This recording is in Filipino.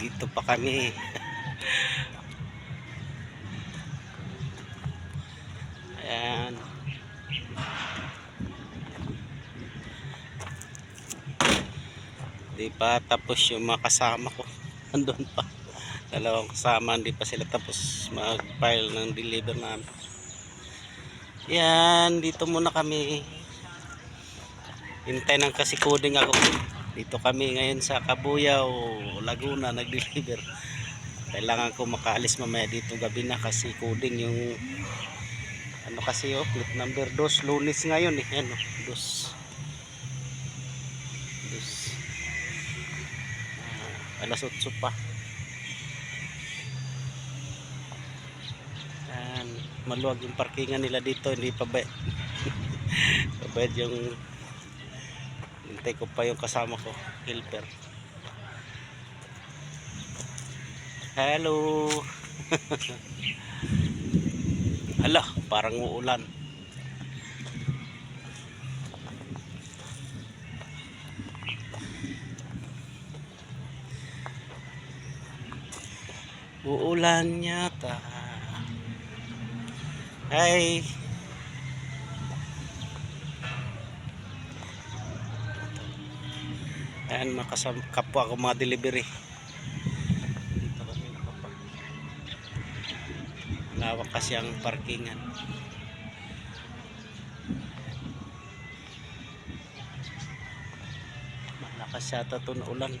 Dito pa kami. Ayan. Di pa tapos yung mga kasama ko. Andun pa. Dalawang kasama, hindi pa sila tapos mag-file ng deliver namin. Yan, dito muna kami. Hintay ng kasi coding ako. Dito kami ngayon sa Cabuyao, Laguna, nag-deliver. Kailangan ko makaalis mamaya dito gabi na kasi coding yung ano kasi plate number 2, Lunes ngayon ano, 2. Alas 8 pa. Yan, maluwag yung parkingan nila dito, hindi pa ba pabayad yung hintay ko pa yung kasama ko, helper. Hello. Hala, parang uulan. Uulan yata. Hi. Ayan, kapwa ko mga delivery. Dito kami nakapag. Lawak kasi ang parkingan. Malakas yata ito na ulan.